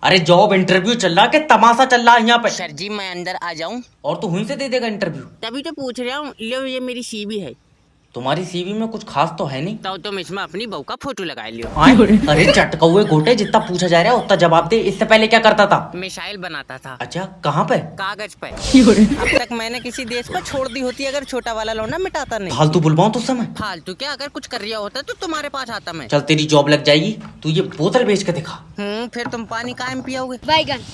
अरे job interview चल रहा है कि तमाशा चल रहा है यहाँ पे? सर जी मैं अंदर आ जाऊं? और तू हुई से दे देगा इंटरव्यू? तभी तो पूछ रहा हूँ। लो ये मेरी सीवी है। तुम्हारी सीवी में कुछ खास तो है नहीं। तो तुम इसमें अपनी बहू का फोटो लगा लियो। अरे चटकौए घोटे, जितना पूछा जा रहा है उतना जवाब दे। इससे पहले क्या करता था? मिसाइल बनाता था। अच्छा, कहाँ पे? कागज पे। अब तक मैंने किसी देश पर छोड़ दी होती अगर छोटा वाला लौंडा मिटाता नहीं। फालतू बुलवाऊं तुझसे मैं? फालतू क्या, अगर कुछ कर रिया होता तो तुम्हारे पास आता मैं। चल तेरी जॉब लग जाएगी, तू ये बोतल बेच के दिखा। फिर तुम पानी कायम पियोगे? बैगन।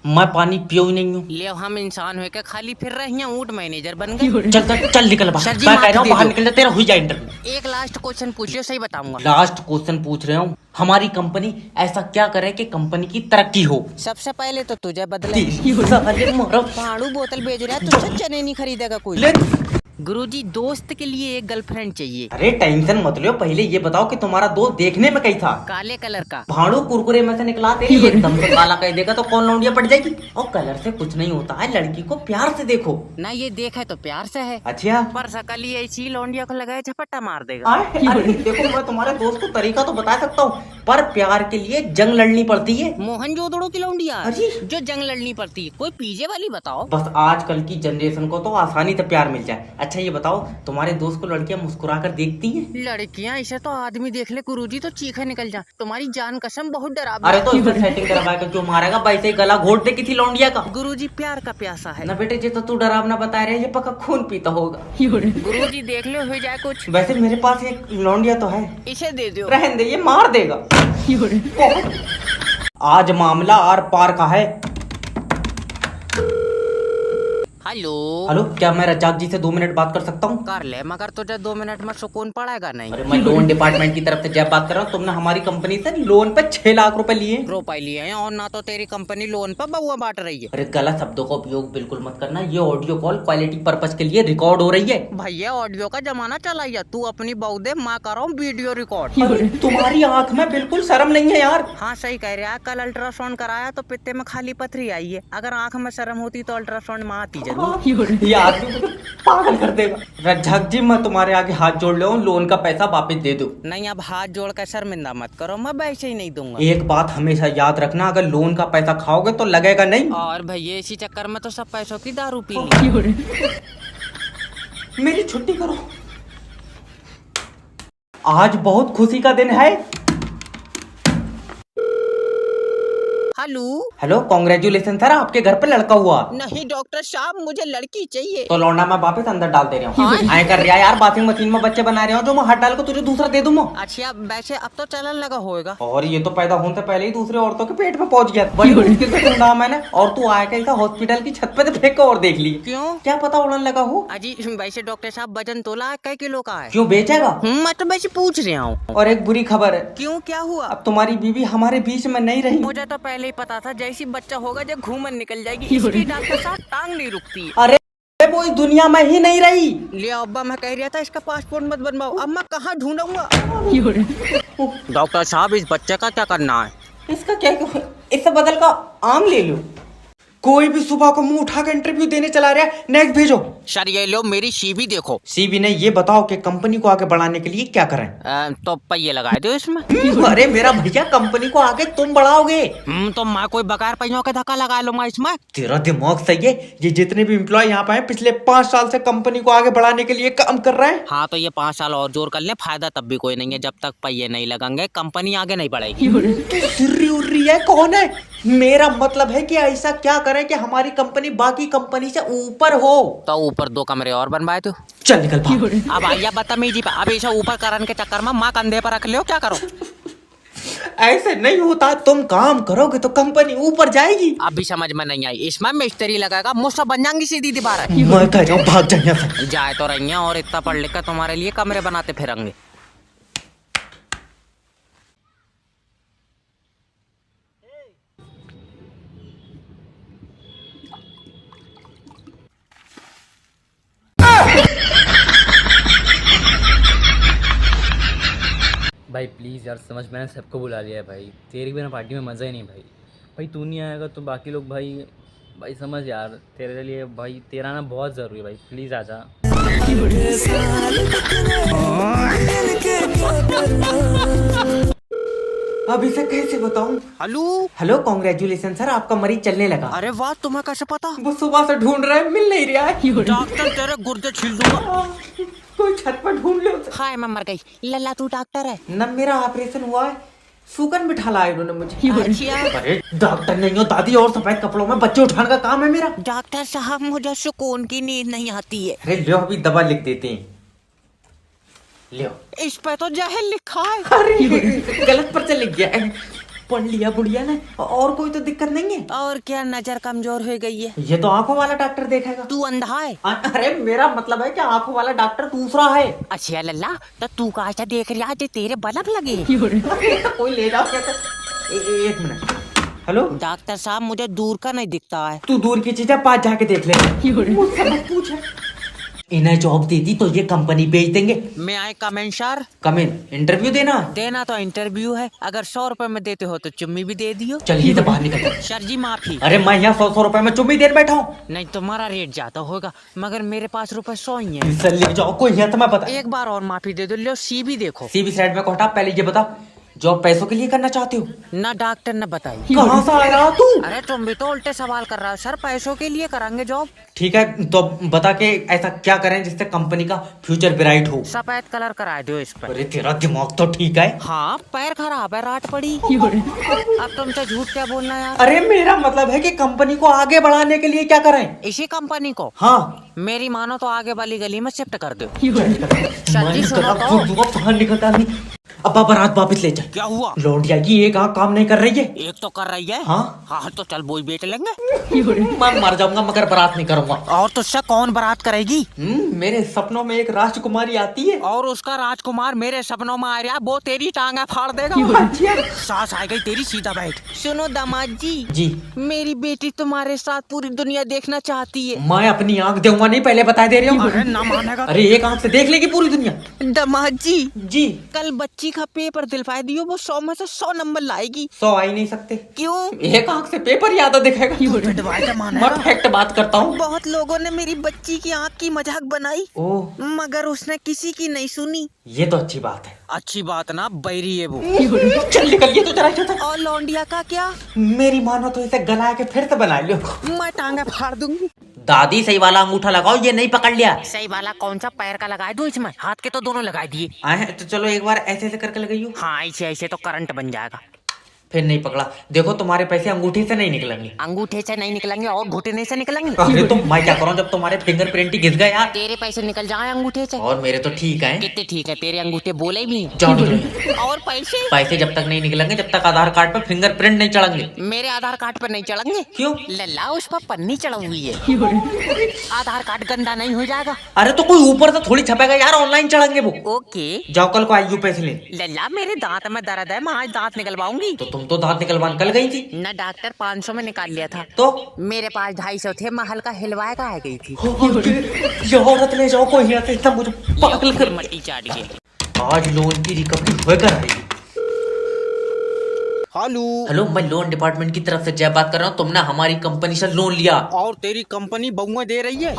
मैं पानी पियो ही नहीं हूँ। ले हम इंसान होके खाली फिर रहे हैं, ऊँट मैनेजर बन गए। चल चल चल निकल बाहर। सर जी, मैं कह रहा हूँ माफ बाहर दे निकल जा, तेरा हुई जाए इंटरव्यू। एक लास्ट क्वेश्चन पूछियो, सही बताऊंगा। लास्ट क्वेश्चन पूछ रहे हूँ, हमारी कंपनी ऐसा क्या करे कि कंपनी की तरक्की हो? सबसे पहले तो तुझे बदले। साले मारो। पाड़ू बोतल बेच रहा है, तुझसे चने नहीं खरीदेगा कोई। ले। गुरुजी दोस्त के लिए एक गर्लफ्रेंड चाहिए। अरे टेंशन मत लो, पहले ये बताओ कि तुम्हारा दोस्त देखने में कैसा? काले कलर का। भाड़ू कुरकुरे में से निकला तेरे, एकदम से काला कह देगा तो कौन लौंडिया पड़ जाएगी। और कलर से कुछ नहीं होता है, लड़की को प्यार से देखो ना ये देखा तो प्यार से है, अच्छा। पर सकल ही ऐसी लौंडिया को लगाए झपट्टा मार देगा। अरे देखो, मैं तुम्हारे दोस्त को तरीका तो बता सकता हूँ, पर प्यार के लिए जंग लड़नी पड़ती है। मोहनजोदड़ो की लौंडिया अरे। जो जंग लड़नी पड़ती है, कोई पीछे वाली बताओ। बस आजकल की जनरेशन को तो आसानी से प्यार मिल जाए। अच्छा ये बताओ, तुम्हारे दोस्त को लड़कियां मुस्कुरा कर देखती हैं? लड़कियां इसे तो आदमी देख ले गुरुजी तो चीखे निकल जा। तुम्हारी जान कसम बहुत डरावनी। अरे तो इसमें सेटिंग करवा के क्यों मारेगा? वैसे ही गला घोट दे किसी लौंडिया का। गुरुजी प्यार का प्यासा है ना बेटे, जो तो तू डरावना बता रहे, ये पक्का खून पीता होगा। गुरुजी देख लो हो जाए कुछ। वैसे मेरे पास एक लौंडिया तो है, इसे दे दो। रहने दे, ये मार देगा। आज मामला आर पार का है। हेलो। हेलो, क्या मैं रज्जाक जी से 2 मिनट बात कर सकता हूँ? कर ले, मगर तुझे 2 मिनट में सुकून पड़ेगा नहीं। अरे मैं लोन डिपार्टमेंट की तरफ से जब बात कर रहा हूँ, तुमने हमारी कंपनी से लोन पे 6 लाख रुपए लिए। रुपए लिए हैं और ना तो तेरी कंपनी लोन पर बउआ बांट रही है। अरे गलत शब्दों का उपयोग बिल्कुल मत करना, ये ऑडियो कॉल क्वालिटी पर्पज के लिए रिकॉर्ड हो रही है। भैया ऑडियो का जमाना चला है, तू अपनी बहू दे, मैं कर रहा हूँ वीडियो रिकॉर्ड। अरे तुम्हारी आंख में बिल्कुल शर्म नहीं है यार। हाँ सही कह रहा है, कल अल्ट्रासाउंड कराया तो पित्ते में खाली पथरी आई है। अगर आंख में शर्म होती तो अल्ट्रासाउंड में आती जरूर। ये आदमी मुझे पागल कर देगा। रज्जाक जी, मैं तुम्हारे आगे हाथ जोड़ ले, लोन का पैसा वापस दे दो। नहीं, अब हाथ जोड़ कर शर्मिंदा मत करो, मैं वैसे ही नहीं दूंगा। एक बात हमेशा याद रखना, अगर लोन का पैसा खाओगे तो लगेगा नहीं। और भैया इसी चक्कर में तो सब पैसों की दारू पी ली। मेरी छुट्टी करो, आज बहुत खुशी का दिन है। हेलो। हेलो, कांग्रेचुलेशन सर, आपके घर पे लड़का हुआ। नहीं डॉक्टर साहब, मुझे लड़की चाहिए। तो लौंडा मैं वापस अंदर डाल दे रहा हूँ। हाँ? आए कर रहा यार, वॉशिंग मशीन में बच्चे बना रहे हो, जो मैं हाथ डाल को तुझे दूसरा दे दूँ। अच्छा वैसे अब तो चलन लगा होएगा। और ये तो पैदा होने से पहले ही दूसरे औरतों के पेट में पहुंच गया, बड़ी मुश्किल से ढूंढा मैंने। और तू आया कैसा हॉस्पिटल की छत पे से फेंक के और देख ली। क्यों? क्या पता उड़न लगा हो। अजी वैसे डॉक्टर साहब वजन तोला कई किलो का है? क्यों बेचेगा? मैं तो वैसे पूछ रहा हूँ। और एक बुरी खबर है। क्यों, क्या हुआ? अब तुम्हारी बीवी हमारे बीच में नहीं रही। मुझे तो पहले ही पता था, जैसी बच्चा होगा जब घूमन निकल जाएगी। इसकी डॉक्टर साहब टांग नहीं रुकती। अरे वो इस दुनिया में ही नहीं रही। ले अब्बा, मैं कह रहा था इसका पासपोर्ट मत बनवाओ। अब मैं कहाँ ढूंढूंगा? डॉक्टर साहब इस बच्चे का क्या करना है? इसका क्या, इससे बदल का आम ले लो। कोई भी सुबह को मुंह उठा के इंटरव्यू देने चला रहा है। नेक्स्ट भेजो। सर ये लो मेरी सीवी देखो। सीवी ने ये बताओ कि कंपनी को आगे बढ़ाने के लिए क्या करें? तो पहिए लगाए दो इसमें। अरे मेरा भैया, कंपनी को आगे तुम बढ़ाओगे। तो मैं कोई बगैर पहियों का धक्का लगा लूंगा इसमें। तेरा दिमाग सही है। ये जितने भी एम्प्लॉय यहाँ पे हैं, पिछले 5 साल से कंपनी को आगे बढ़ाने के लिए काम कर रहे हैं। हाँ तो ये 5 साल और जोर कर ले, फायदा तब भी कोई नहीं है। जब तक पहिए नहीं लगेंगे कंपनी आगे नहीं बढ़ेगी। सिर्री उर्री है, कौन है? मेरा मतलब है कि ऐसा क्या करें कि हमारी कंपनी बाकी कंपनी से ऊपर हो। तो ऊपर 2 कमरे और बनवाए तो। चल निकल भाग। अब आइया बदतमीजी पे, अब ऐसा ऊपर करने के चक्कर में माँ कंधे पर रख लियो, क्या करो? ऐसे नहीं होता, तुम काम करोगे तो कंपनी ऊपर जाएगी। अभी समझ में नहीं आई, इसमें मिस्त्री लगाएगा, मुझसे बन जाएंगी सीधी दीवार। मैं कह रहा हूँ भाग जा यहाँ से। जाए तो रही हैं और इतना पढ़ लिख कर तुम्हारे लिए कमरे बनाते फिरेंगे। भाई प्लीज़ यार समझ, मैंने सबको बुला लिया है भाई। तेरे बिना पार्टी में मज़ा ही नहीं भाई। भाई तू नहीं आएगा तो बाकी लोग भाई भाई समझ यार, तेरे लिए भाई तेरा आना बहुत ज़रूरी है भाई, प्लीज़ आजा। अब इसे कैसे बताऊं? हेलो। हेलो, कॉन्ग्रेचुलेशन सर, आपका मरीज चलने लगा। अरे वाह, तुम्हें कैसे पता? वो सुबह से ढूंढ रहे हैं, मिल नहीं रहा है। डॉक्टर तेरे गुर्दे छील दूंगा। कोई छत पर ढूंढ लो। हाय, मैं मर गई। लल्ला तू डॉक्टर है? न मेरा ऑपरेशन हुआ है, सुकन बिठा लाए उन्होंने मुझे। अच्छा। अरे डॉक्टर नहीं हो दादी, और सफेद कपड़ों में बच्चे उठाने का काम है मेरा। डॉक्टर साहब, मुझे सुकून की नींद नहीं आती है। अरे लो, अभी दवा लिख देते हैं, लो। इस पे तो जहर लिखा है। अरे गलत पर्चा लिख गया है, पढ़ लिया बुढ़िया ने। और कोई तो दिक्कत नहीं है? और क्या, नजर कमजोर हो गई है। ये तो आंखों वाला डॉक्टर देखेगा। तू अंधा है? अरे मेरा मतलब है कि आंखों वाला डॉक्टर दूसरा है। अच्छा लल्ला, तो तू कहा से देख रहा है, तेरे बल्ब लगे? कोई ले जाओ क्या? एक मिनट। हेलो डॉक्टर साहब, मुझे दूर का नहीं दिखता है। तू दूर की चीजें पास जाके देख ले, मुझसे मत पूछ। इन्हें जॉब दे दी तो ये कंपनी बेच देंगे। मैं आए कमेंट सर? कमेन इंटरव्यू देना? देना तो इंटरव्यू है, अगर 100 रुपए में देते हो तो चुम्मी भी दे दियो। चलिए तो बाहर निकल। सर जी माफी। अरे मैं यहाँ 100 रुपए में चुम्मी देर बैठा हूँ। नहीं, तुम्हारा रेट ज्यादा होगा, मगर मेरे पास रुपए 100 ही है। सर ले जाओ, कोई है तुम्हें पता? एक बार और माफी दे दो। लो सीवी देखो। सीवी साइड में को हटा, पहले ये बता जॉब पैसों के लिए करना चाहते हो? ना डॉक्टर ने बताई। कहाँ से आया तू? अरे तुम भी तो उल्टे सवाल कर रहा हो। सर पैसों के लिए करांगे जॉब। ठीक है तो बता के ऐसा क्या करें जिससे कंपनी का फ्यूचर ब्राइट हो? सफेद कलर करा दो इस पर। अरे तेरा दिमाग तो ठीक है। हाँ, पैर खराब है, रात पड़ी। अब तुमसे झूठ क्या बोलना यार। अरे मेरा मतलब है कि कंपनी को आगे बढ़ाने के लिए क्या करें? इसी कंपनी को? हाँ। मेरी मानो तो आगे वाली गली में शिफ्ट कर दो। मैं जी सुनो तो। बाहर निकलता नहीं। अब बारात वापिस ले जा। क्या हुआ? लौंडिया की एक आँख काम नहीं कर रही है। एक तो कर रही है। हाँ हाँ, तो चल वो ही बेच लेंगे। मैं मर जाऊंगा मगर बारात नहीं करूंगा। और तुझसे कौन बारात करेगी? मेरे सपनों में एक राजकुमारी आती है। और उसका राजकुमार मेरे सपनों में आ रहा, वो तेरी टांगे फाड़ देगा। सास आ गई तेरी, सीधा बैठ। सुनो दामाद जी। जी। मेरी बेटी तुम्हारे साथ पूरी दुनिया देखना चाहती है। मैं अपनी आँख दूंगा नहीं, पहले बता दे रही हूँ। अरे ना मानेगा। अरे एक आँख से देख लेगी पूरी दुनिया। दामाद जी। जी। कल बच्ची का पेपर दिलवा दियो, वो 100 में से 100 नंबर लाएगी। 100 आ ही नहीं सकते। क्यों? एक आँख से पेपर याद दिखेगा। मैं फैक्ट बात करता हूँ। बहुत लोगों ने मेरी बच्ची की आँख की मजाक बनाई, ओह, मगर उसने किसी की नहीं सुनी। ये तो अच्छी बात है। अच्छी बात ना, बैरी है वो। चल निकल, ये तो जरा इधर। और लौंडिया का क्या? मेरी मानो तो इसे गला के फिर से बना लो। मैं टांगे फाड़ दूंगी। दादी सही वाला अंगूठा लगाओ, ये नहीं पकड़ लिया। सही वाला कौन सा? पैर का लगा दो इसमें, हाथ के तो दोनों लगा दिए। आए तो चलो एक बार ऐसे ऐसे करके लगाइयो। हाँ, ऐसे ऐसे तो करंट बन जाएगा। फिर नहीं पकड़ा। देखो तुम्हारे पैसे अंगूठे से नहीं निकलेंगे। अंगूठे से नहीं निकलेंगे और घुटने से निकलेंगे। अरे तो मैं क्या करूं जब तुम्हारे फिंगरप्रिंट ही घिस गए यार। तेरे पैसे निकल जाए अंगूठे से। और मेरे तो ठीक है। कितने ठीक है, तेरे अंगूठे बोले भी हैं। जाओ निकलो। और पैसे? पैसे जब तक नहीं निकलेंगे, जब तक आधार कार्ड पर फिंगरप्रिंट नहीं चढ़ेंगे। मेरे आधार कार्ड पर नहीं चढ़ेंगे। क्यों? लल्ला, उस पर पन्नी चढ़ी हुई है। आधार कार्ड गंदा नहीं हो जाएगा? अरे तो कोई ऊपर से थोड़ी छपेगा यार, ऑनलाइन चढ़ेंगे वो। ओके। जाओ कल को आइयो पैसे ले। लल्ला, मेरे दांत में दर्द है, मैं आज दांत निकलवाऊंगी। तो तुम तो दांत निकलवाने कल गई थी न डॉक्टर 500 में निकाल लिया था। तो मेरे पास 250 थे, मैं हल्का हिलवाए का आ गई थी। ये औरत ले जाओ, कोई यहाँ से इतना मुझे पागल कर। मट्टी चाट गई। आज लोन की रिकवरी होकर रहेगी। हेलो। हेलो, मैं लोन डिपार्टमेंट की तरफ से जय बात कर रहा हूँ। तुमने हमारी कंपनी से लोन लिया। और तेरी कंपनी बहुएं दे रही है?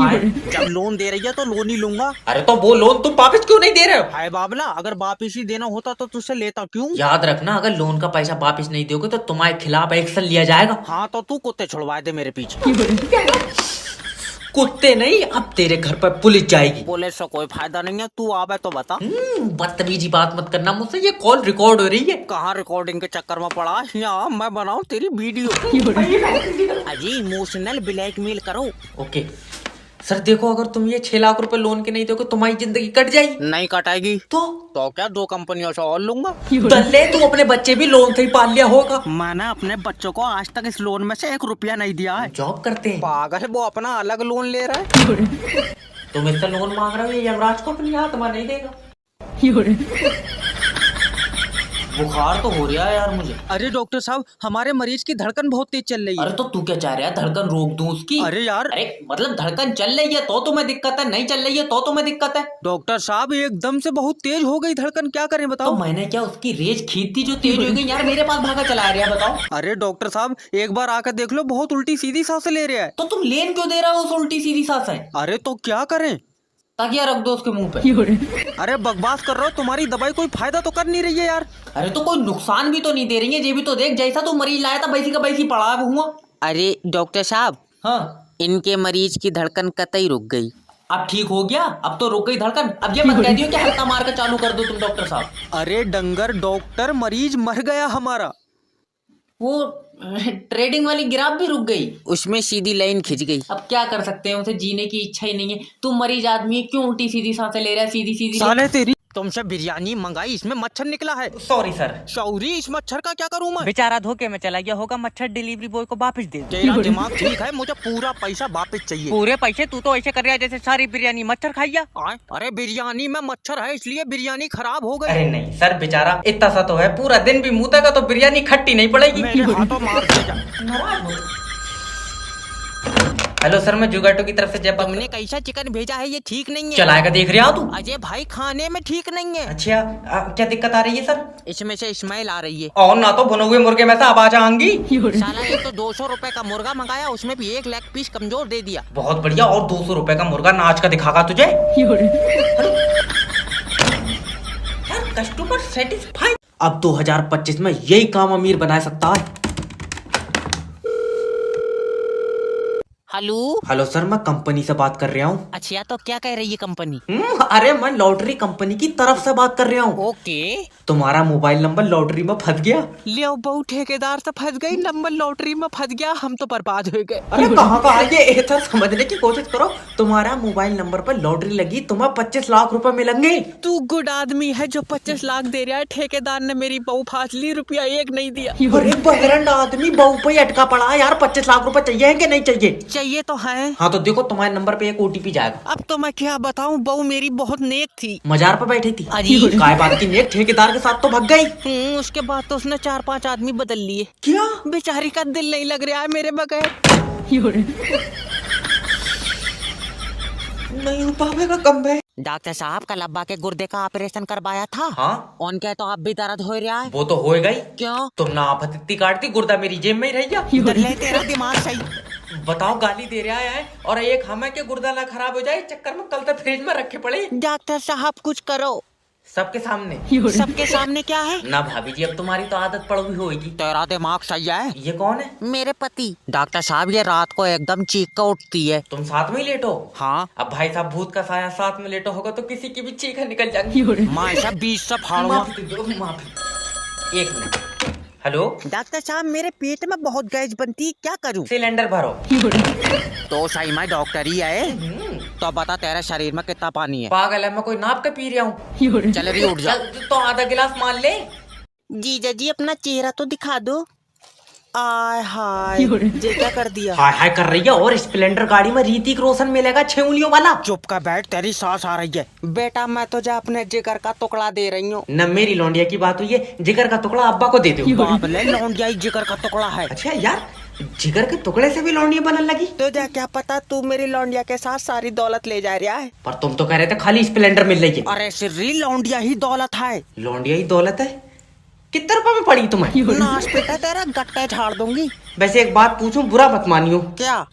जब लोन दे रही है तो लोन ही लूंगा। अरे तो वो लोन तुम वापिस क्यों नहीं दे रहे हो? हाय बाबला, अगर वापिस ही देना होता तो तुझसे लेता क्यों? याद रखना, अगर लोन का पैसा वापिस नहीं दोगे तो तुम्हारे खिलाफ एक्शन लिया जाएगा। हाँ, तो तू कुत्ते छुड़वा दे मेरे पीछे। कुत्ते नहीं, अब तेरे घर पर पुलिस जाएगी। पुलिस से कोई फायदा नहीं है, तू आवे तो बता। बदतमीजी बात मत करना मुझसे, ये कॉल रिकॉर्ड हो रही है। कहाँ रिकॉर्डिंग के चक्कर में पड़ा? यहाँ मैं बनाऊँ तेरी वीडियो। अजी इमोशनल ब्लैकमेल करो। ओके सर, देखो अगर तुम ये 6 लाख रुपए लोन के नहीं दोगे तुम्हारी जिंदगी कट जाएगी। नहीं कटाएगी तो क्या, 2 कंपनियों से और लूंगा। दल्ले, तू अपने बच्चे भी लोन से ही पाल लिया होगा। मैंने अपने बच्चों को आज तक इस लोन में से 1 रुपया नहीं दिया है। जॉब करते हैं पागल, वो अपना अलग लोन ले रहा है। तुम इससे लोन मांग रहे हो, ये यमराज को अपनी आत्मा नहीं देगा। बुखार तो हो रहा है यार मुझे। अरे डॉक्टर साहब, हमारे मरीज की धड़कन बहुत तेज चल रही है। अरे तो तू क्या चाह रहा है, धड़कन रोक दूं उसकी? अरे यार, अरे मतलब धड़कन चल रही है तो तुम्हें दिक्कत है, नहीं चल रही है तो तुम्हें दिक्कत है। डॉक्टर साहब एकदम से बहुत तेज हो गई धड़कन, क्या करें बताओ? तो मैंने क्या उसकी रेज खींच दी जो तेज हो गई? यार मेरे पास भागा चला रहा है, बताओ। अरे डॉक्टर साहब, एक बार आकर देख लो, बहुत उल्टी सीधी सांसें ले रहा है। तो तुम लेन क्यों दे रहे हो उस उल्टी सीधी सांसें? अरे तो क्या करें? तकिया रख दो उसके मुंह पे। अरे बकवास कर रहे हो, तुम्हारी दवाई कोई फायदा तो कर नहीं रही है यार। अरे तो कोई नुकसान भी तो नहीं दे रही है, ये भी तो देख, जैसा तू मरीज लाया था वैसी का वैसी पड़ा हुआ। अरे डॉक्टर साहब, हाँ, इनके मरीज की धड़कन कतई रुक गई। अब ठीक हो गया, अब तो रुक गई धड़कन। अब ये मत कह दियो कि हल्का मार कर चालू कर दो तुम डॉक्टर साहब। अरे डंगर डॉक्टर, मरीज मर गया हमारा। वो ट्रेडिंग वाली गिराफ भी रुक गई। उसमें सीधी लाइन खिंच गई। अब क्या कर सकते हैं, उसे जीने की इच्छा ही नहीं है। तू मरीज आदमी है, क्यों उल्टी सीधी सांसें ले रहा है? सीधी सीधी साले तेरी, तुमसे बिरयानी मंगाई, इसमें मच्छर निकला है। Sorry sir. सॉरी, इस मच्छर का क्या करूं मैं? बेचारा धोखे में चला गया होगा, मच्छर डिलीवरी बॉय को वापस दे दो। तेरा दिमाग ठीक है, मुझे पूरा पैसा वापस चाहिए। पूरे पैसे? तू तो ऐसे कर रहा है जैसे सारी बिरयानी मच्छर खाइया। अरे बिरयानी में मच्छर है इसलिए बिरयानी खराब हो गई। अरे नहीं सर, बेचारा इतना सा तो है, पूरा दिन भी मुँह तो बिरयानी खट्टी नहीं पड़ेगी। मेरे हाथों मार दे जा। हेलो सर, मैं जुगाटो की तरफ से जय पा। तुमने कैसा चिकन भेजा है, ये ठीक नहीं है। चलाएगा देख रहे हो तू? अजय भाई, खाने में ठीक नहीं है। अच्छा, क्या दिक्कत आ रही है सर? इसमें से स्मेल आ रही है। और ना तो भुने हुए मुर्गे में से आवाज आएंगी। साला ये तो 200 रुपए का मुर्गा मंगाया, उसमें भी एक लेग पीस कमजोर दे दिया। बहुत बढ़िया, और 200 रुपए का मुर्गा नाच का दिखागा तुझे। Customer satisfied. अब 2025 में यही काम अमीर बना सकता है। हेलो। हेलो सर, मैं कंपनी से बात कर रहा हूँ। अच्छा, तो क्या कह रही है कंपनी? अरे मैं लॉटरी कंपनी की तरफ से बात कर रहा हूँ। ओके। तुम्हारा मोबाइल नंबर लॉटरी में फंस गया। ले बहु ठेकेदार से फंस गई, नंबर लॉटरी में फंस गया, हम तो बर्बाद हो गए। अरे कहाँ का है ये, सर समझने की कोशिश करो। तुम्हारा मोबाइल नंबर पर लॉटरी लगी, तुम्हें 25 लाख रुपए मिलेंगे। तू गुड आदमी है जो 25 लाख दे रहा है। ठेकेदार ने मेरी बहू फांस ली, रुपया एक नहीं दिया। अरे बहरंड आदमी बहू पे ही अटका पड़ा है यार। 25 लाख रुपए चाहिए है कि नहीं चाहिए? चाहिए तो है। हाँ तो देखो, तुम्हारे नंबर पे एक OTP जाएगा। अब तो मैं क्या बताऊं, बहू मेरी बहुत नेक थी। मजार पे बैठी थी। अजी। काय बात की नेक, ठेकेदार के साथ तो भाग गई। उसके बाद तो उसने 4-5 आदमी बदल लिए। क्या? बेचारी का दिल नहीं लग रहा है मेरे बगैर। नहीं हो पाएगा कम है। डॉक्टर साहब, कल अब्बा के गुर्दे का ऑपरेशन करवाया था। हाँ, उनके तो अब भी दर्द हो रहा है। वो तो होएगा ही। क्यों? तुम ना आफत इतनी काटती, गुर्दा मेरी जेब में ही रह गया। ले तेरा दिमाग सही। बताओ, गाली दे रहा है और एक हमें के गुर्दा ना खराब हो जाए चक्कर में कल तक फ्रिज में रखे पड़े। डॉक्टर साहब कुछ करो। सबके सामने? सबके सामने क्या है? ना भाभी जी, अब तुम्हारी तो आदत पड़ हुई होगी। तेरा दिमाग सही है। ये कौन है? मेरे पति। डॉक्टर साहब, ये रात को एकदम चीख कर उठती है। तुम साथ में ही लेटो? हाँ। अब भाई साहब, भूत का साया साथ में लेटो होगा तो किसी की भी चीख निकल जाएगी। माँ ऐसा 20 से फाड़ूंगा। माफी दो, माफी। एक मिनट। हेलो डॉक्टर साहब, मेरे पेट में बहुत गैस बनती, क्या करूं? सिलेंडर भरो। तो सही में डॉक्टर ही है। तो बता, तेरे शरीर में कितना पानी है? पागल है, मैं कोई नाप के पी रहा हूँ। चल रही, उठ जा। तो आधा गिलास मान ले। जीजा जी, अपना चेहरा तो दिखा दो। आय हाय, ये क्या कर दिया? हाय हाय कर रही है। और स्प्लेंडर गाड़ी में ऋतिक रोशन मिलेगा 6 उंगलियों वाला। चुप का बैठ, तेरी सांस आ रही है। बेटा, मैं तुझे अपने जिगर का टुकड़ा दे रही हूँ। न मेरी लौंडिया की बात हुई है, जिगर का टुकड़ा अब्बा को दे दो। बाप ले, लौंडिया ही जिगर का टुकड़ा है। अच्छा यार, जिगर के टुकड़े से भी लौंडिया बनने लगी। तुझे क्या पता, तू मेरी लौंडिया के साथ सारी दौलत ले जा रहा है। पर तुम तो कह रहे थे खाली स्प्लेंडर मिल रही है। अरे सिर्री, लौंडिया ही दौलत है। लौंडिया ही दौलत है? कितने रुपए में पड़ी तुम्हें? नाश बेटा, तेरा गट्टे झाड़ दूंगी। वैसे एक बात पूछूं, बुरा मत मानियो। क्या?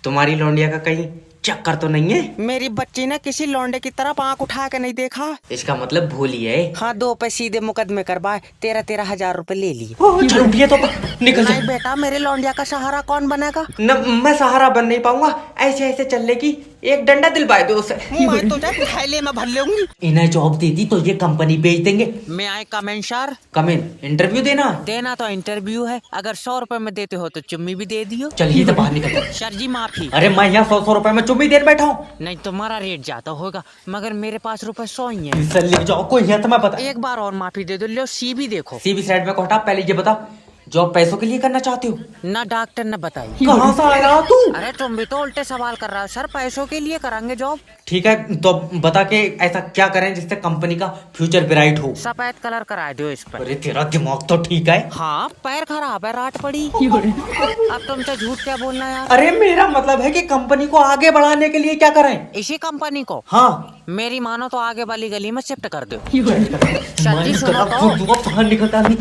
तुम्हारी लौंडिया का कहीं चक्कर तो नहीं है? मेरी बच्ची ने किसी लौंडे की तरफ आंख उठा के नहीं देखा। इसका मतलब भूली है। हाँ, 2 पे सीधे मुकदमे करवाए, 13,000 रुपए ले लिए। चलो ये तो निकल नहीं जा। बेटा, मेरे लौंडिया का सहारा कौन बनेगा? न मैं सहारा बन नहीं पाऊंगा। ऐसे ऐसे चलने की एक डंडा दिलवाए दो उसे। मैं तुझे थैले में भर लूंगी। इन्हें जॉब दे दी तो ये कंपनी बेच देंगे। मैं आए कमेंट सर। कमेन इंटरव्यू देना तो इंटरव्यू है, अगर 100 रुपए में देते हो तो चुम्मी भी दे दियो। चलिए तो बाहर निकल। सर जी माफी। अरे मैं यहाँ 100 रुपए में चुम्मी देर बैठा हूँ। नहीं, तुम्हारा रेट ज्यादा होगा, मगर मेरे पास रुपए 100 ही है। ले जाओ, कोई है तो मैं बता। एक बार और माफी दे दो। लो सी भी देखो। सीबी साइड में कोटा। पहले ये बता, जॉब पैसों के लिए करना चाहते हो? ना डॉक्टर ने बताई। कहाँ से आया तू? अरे तुम भी तो उल्टे सवाल कर रहा हो। सर, पैसों के लिए करांगे जॉब। ठीक है, तो बता के ऐसा क्या करें जिससे कंपनी का फ्यूचर ब्राइट हो? सफेद कलर करा दो इस पर। अरे तेरा दिमाग तो ठीक है। हाँ, पैर खराब है, रात पड़ी। अब तुमसे झूठ क्या बोलना यार? अरे मेरा मतलब है कि कंपनी को आगे बढ़ाने के लिए क्या करें? इसी कंपनी को? हाँ। मेरी मानो तो आगे वाली गली में शिफ्ट कर दो। मन जी सुनो करा तो। खुद को बाहर निकलता नहीं।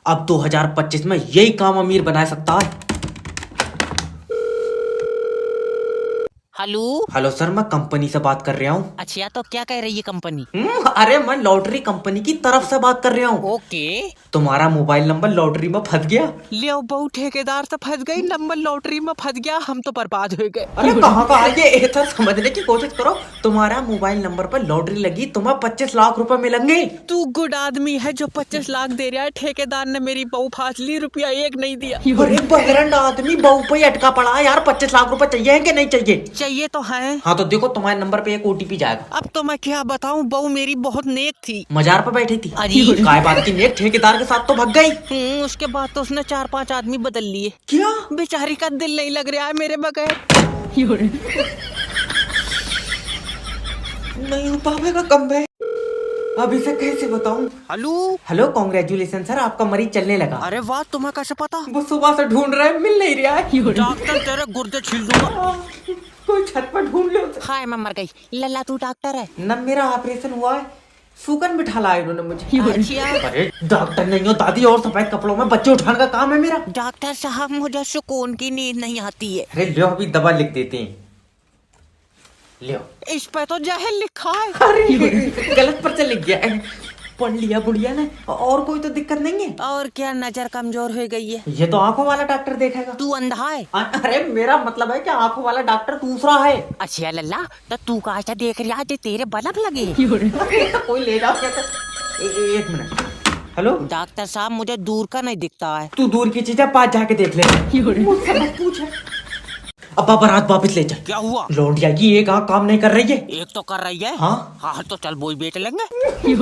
अब 2025 में यही काम अमीर बना सकता है। हेलो। हेलो सर, मैं कंपनी से बात कर रहा हूँ। अच्छा, तो क्या कह रही है कंपनी? अरे मैं लॉटरी कंपनी की तरफ से बात कर रहा हूँ। ओके। तुम्हारा मोबाइल नंबर लॉटरी में फंस गया। ले बहु ठेकेदार तो फंस गई, नंबर लॉटरी में फंस गया, हम तो बर्बाद हो गए। अरे कहाँ का ये सर, समझने की कोशिश करो। तुम्हारा मोबाइल नंबर पर लॉटरी लगी, तुम्हें 25 लाख रुपए मिलेंगे। तू गुड आदमी है जो 25 लाख दे रहा है। ठेकेदार ने मेरी बहू फांस ली, रुपया एक नहीं दिया। अरे बहरंड आदमी, बहू पे ही अटका पड़ा है यार। 25 लाख रुपए चाहिए कि नहीं चाहिए? चाहिए तो है। हाँ तो देखो, तुम्हारे नंबर पे एक OTP जाएगा। अब तो मैं क्या बताऊं, बहू मेरी बहुत नेक थी। मजार पे बैठी थी। अरे काय बात की नेक, ठेकेदार के साथ तो भाग गई। उसके बाद तो उसने 4-5 आदमी बदल लिए। क्या? बेचारी का दिल नहीं लग रहा है मेरे बगैर। नहीं हो पाएगा कम है। अब इसे कैसे बताऊं? हेलो। हेलो, कांग्रेचुलेशन सर, आपका मरीज चलने लगा। अरे वाह, तुम्हें कैसे पता? वो सुबह से ढूंढ रहे हैं, मिल नहीं रहा है। डॉक्टर तेरे गुर्दे छील दूंगा। कोई छत पर ढूंढ लो। हाय, मैं मर गई। लल्ला तू डॉक्टर है? न मेरा ऑपरेशन हुआ है, सुकन बिठा लाया इन्होंने मुझे। अच्छा। अरे डॉक्टर नहीं हो दादी, और सफेद कपड़ों में बच्चे उठाने का काम है मेरा। डॉक्टर साहब, मुझे सुकून की नींद नहीं आती है। अरे लो, अभी दवा लिख देते हैं। लो। इस पे तो जहर लिखा है। अरे गलत पर्चा लिख गया है। पढ़ लिया बुढ़िया ने। और कोई तो दिक्कत नहीं है? और क्या, नजर कमजोर हो गई है। ये तो आंखों वाला डॉक्टर देखेगा। तू अंधा है? अरे मेरा मतलब है कि आंखों वाला डॉक्टर दूसरा है। अच्छा लल्ला, तो तू कहा ऐसा देख रहा है तेरे बल्ब लगे? कोई ले जाओ क्या? एक मिनट। हेलो डॉक्टर साहब, मुझे दूर का नहीं दिखता है। तू दूर की चीजें पास जाके देख ले। मुझसे मत पूछ। अब बारात वापस ले चल। क्या हुआ? लौंडिया की एक आंख काम नहीं कर रही है। एक तो कर रही है। हाँ हाँ, तो चल बोई बेच लेंगे।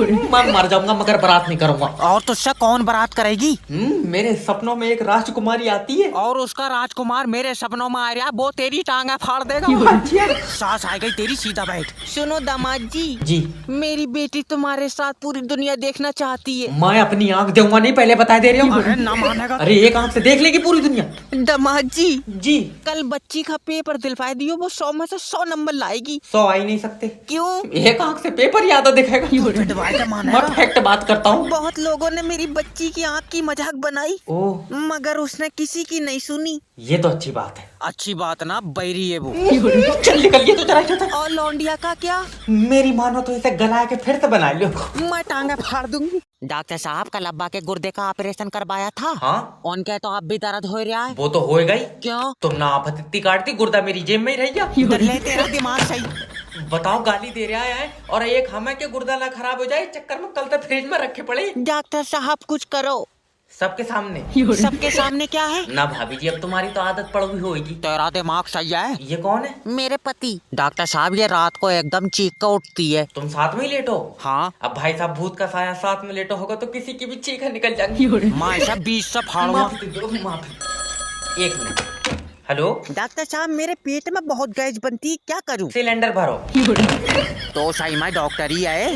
मैं मर जाऊंगा मगर बारात नहीं करूंगा। और तुझसे कौन बारात करेगी? मेरे सपनों में एक राजकुमारी आती है। और उसका राजकुमार मेरे सपनों में आ रहा, वो तेरी टांगा फाड़ देगा। सास आ गई तेरी, सीधा बैठ। सुनो दामाद जी। जी। मेरी बेटी तुम्हारे साथ पूरी दुनिया देखना चाहती है। मैं अपनी आंख दूंगा नहीं, पहले बता दे रही हूँ। अरे ना मानेगा। अरे एक आंख से देख लेगी पूरी दुनिया। दामाद जी। जी। कल बच्ची का पेपर दिलवाई दियो, वो 100 में से 100 नंबर लाएगी। 100 आ ही नहीं सकते। क्यों? एक आंख से पेपर याद दिखेगा। मैं फैक्ट बात करता हूँ। बहुत लोगों ने मेरी बच्ची की आंख की मजाक बनाई, ओह, मगर उसने किसी की नहीं सुनी। ये तो अच्छी बात है। अच्छी बात ना, बैरी है वो। चल निकल, ये तो जरा इधर। और लौंडिया का क्या? मेरी मानो तो इसे गला के फिर से बना लो। मैं टांगे फाड़ दूंगी। डॉक्टर साहब, कल अब्बा के गुर्दे का ऑपरेशन करवाया था। हाँ, उनके तो अब भी दर्द हो रहा है। वो तो हो गई। क्यों? तुम ना आफत इतनी काटती, गुर्दा मेरी जेब में ही रह गया। ले तेरा दिमाग सही। बताओ, गाली दे रहा है और एक हमें के गुर्दा ना खराब हो जाए चक्कर में कल तक फ्रिज में रखे पड़े। डॉक्टर साहब कुछ करो। सबके सामने? सबके सामने क्या है? ना भाभी जी, अब तुम्हारी तो आदत पड़ हुई होगी। तेरा दिमाग सही है। ये कौन है? मेरे पति। डॉक्टर साहब, ये रात को एकदम चीख कर उठती है। तुम साथ में ही लेटो? हाँ। अब भाई साहब, भूत का साया साथ में लेटो होगा तो किसी की भी चीख निकल जाएगी। मैं ऐसा 20 से फाड़ूंगा। माफी दो, माफी। एक मिनट। हेलो डॉक्टर साहब, मेरे पेट में बहुत गैस बनती, क्या करूं? सिलेंडर भरो। तो सही में डॉक्टर ही है।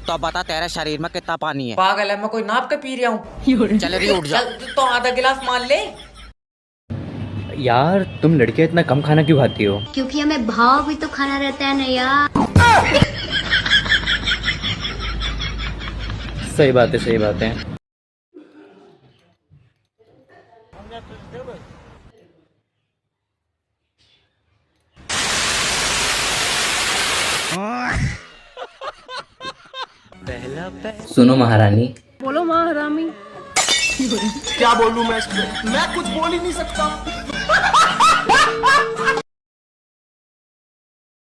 तो बता, तेरे शरीर में कितना पानी है? पागल है, मैं कोई नाप के पी रहा हूँ। चल रही, उठ जा। तो आधा गिलास मान ले। यार तुम लड़कियां इतना कम खाना क्यों खाती हो? क्योंकि हमें भाव भी तो खाना रहता है ना यार। सही बात है, सही बात है। सुनो महारानी। बोलो महारानी। क्या बोलूं मैं इसमें? मैं कुछ बोल ही नहीं सकता।